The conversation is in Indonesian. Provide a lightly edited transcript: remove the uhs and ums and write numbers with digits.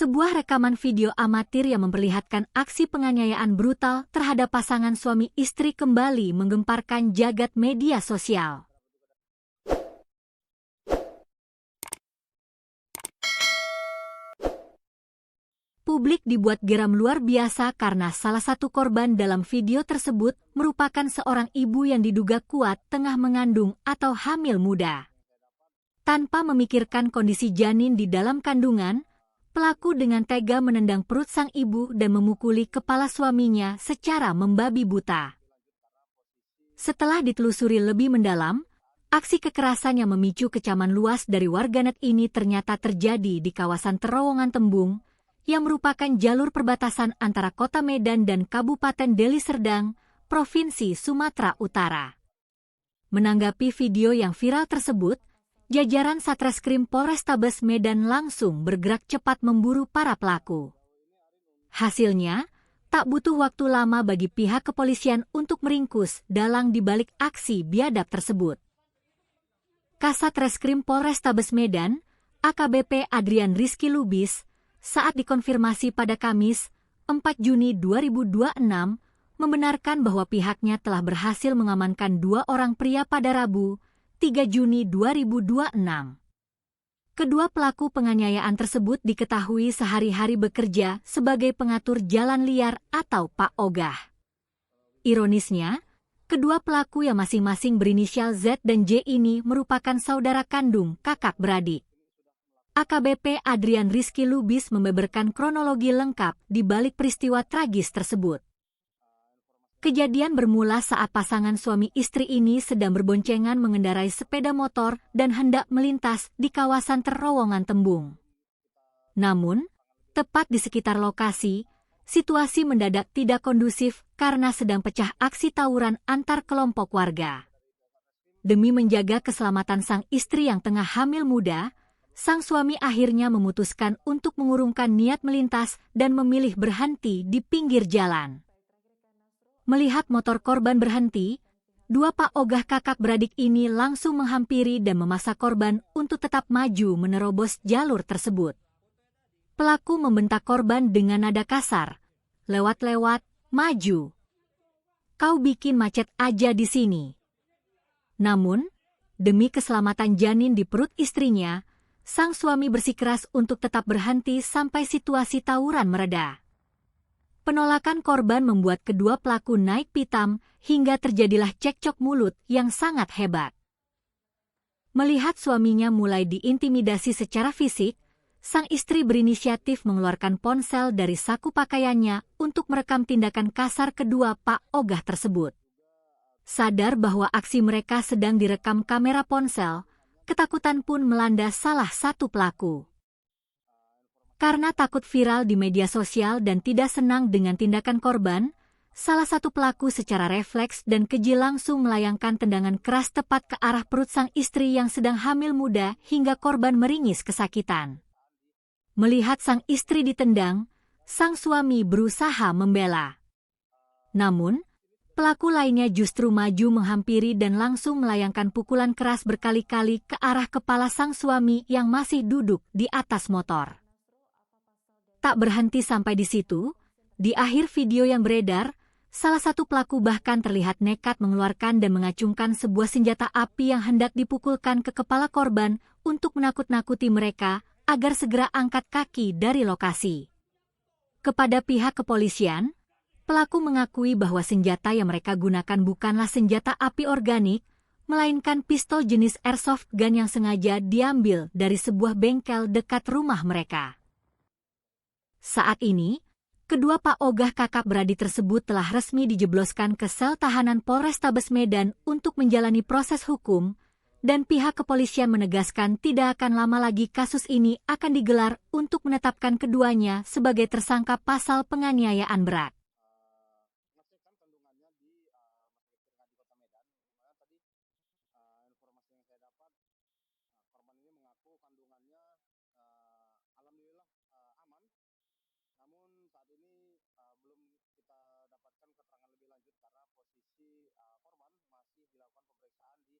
Sebuah rekaman video amatir yang memperlihatkan aksi penganiayaan brutal terhadap pasangan suami istri kembali menggemparkan jagat media sosial. Publik dibuat geram luar biasa karena salah satu korban dalam video tersebut merupakan seorang ibu yang diduga kuat tengah mengandung atau hamil muda. Tanpa memikirkan kondisi janin di dalam kandungan, pelaku dengan tega menendang perut sang ibu dan memukuli kepala suaminya secara membabi buta. Setelah ditelusuri lebih mendalam, aksi kekerasan yang memicu kecaman luas dari warganet ini ternyata terjadi di kawasan terowongan Tembung, yang merupakan jalur perbatasan antara Kota Medan dan Kabupaten Deli Serdang, Provinsi Sumatera Utara. Menanggapi video yang viral tersebut, jajaran Satreskrim Polrestabes Medan langsung bergerak cepat memburu para pelaku. Hasilnya, tak butuh waktu lama bagi pihak kepolisian untuk meringkus dalang di balik aksi biadab tersebut. Kasat Reskrim Polrestabes Medan, AKBP Adrian Rizky Lubis, saat dikonfirmasi pada Kamis, 4 Juni 2026, membenarkan bahwa pihaknya telah berhasil mengamankan 2 orang pria pada Rabu, 3 Juni 2026. Kedua pelaku penganiayaan tersebut diketahui sehari-hari bekerja sebagai pengatur jalan liar atau Pak Ogah. Ironisnya, kedua pelaku yang masing-masing berinisial Z dan J ini merupakan saudara kandung kakak beradik. AKBP Adrian Rizky Lubis membeberkan kronologi lengkap di balik peristiwa tragis tersebut. Kejadian bermula saat pasangan suami istri ini sedang berboncengan mengendarai sepeda motor dan hendak melintas di kawasan terowongan Tembung. Namun, tepat di sekitar lokasi, situasi mendadak tidak kondusif karena sedang pecah aksi tawuran antar kelompok warga. Demi menjaga keselamatan sang istri yang tengah hamil muda, sang suami akhirnya memutuskan untuk mengurungkan niat melintas dan memilih berhenti di pinggir jalan. Melihat motor korban berhenti, 2 Pak Ogah kakak beradik ini langsung menghampiri dan memaksa korban untuk tetap maju menerobos jalur tersebut. Pelaku membentak korban dengan nada kasar, "Lewat-lewat, maju. Kau bikin macet aja di sini." Namun, demi keselamatan janin di perut istrinya, sang suami bersikeras untuk tetap berhenti sampai situasi tawuran mereda. Penolakan korban membuat kedua pelaku naik pitam hingga terjadilah cekcok mulut yang sangat hebat. Melihat suaminya mulai diintimidasi secara fisik, sang istri berinisiatif mengeluarkan ponsel dari saku pakaiannya untuk merekam tindakan kasar kedua Pak Ogah tersebut. Sadar bahwa aksi mereka sedang direkam kamera ponsel, ketakutan pun melanda salah satu pelaku. Karena takut viral di media sosial dan tidak senang dengan tindakan korban, salah satu pelaku secara refleks dan keji langsung melayangkan tendangan keras tepat ke arah perut sang istri yang sedang hamil muda hingga korban meringis kesakitan. Melihat sang istri ditendang, sang suami berusaha membela. Namun, pelaku lainnya justru maju menghampiri dan langsung melayangkan pukulan keras berkali-kali ke arah kepala sang suami yang masih duduk di atas motor. Tak berhenti sampai di situ, di akhir video yang beredar, salah satu pelaku bahkan terlihat nekat mengeluarkan dan mengacungkan sebuah senjata api yang hendak dipukulkan ke kepala korban untuk menakut-nakuti mereka agar segera angkat kaki dari lokasi. Kepada pihak kepolisian, pelaku mengakui bahwa senjata yang mereka gunakan bukanlah senjata api organik, melainkan pistol jenis airsoft gun yang sengaja diambil dari sebuah bengkel dekat rumah mereka. Saat ini, kedua Pak Ogah kakak beradik tersebut telah resmi dijebloskan ke sel tahanan Polrestabes Medan untuk menjalani proses hukum, dan pihak kepolisian menegaskan tidak akan lama lagi kasus ini akan digelar untuk menetapkan keduanya sebagai tersangka pasal penganiayaan berat. Namun saat ini belum kita dapatkan keterangan lebih lanjut karena posisi korban masih dilakukan pemeriksaan di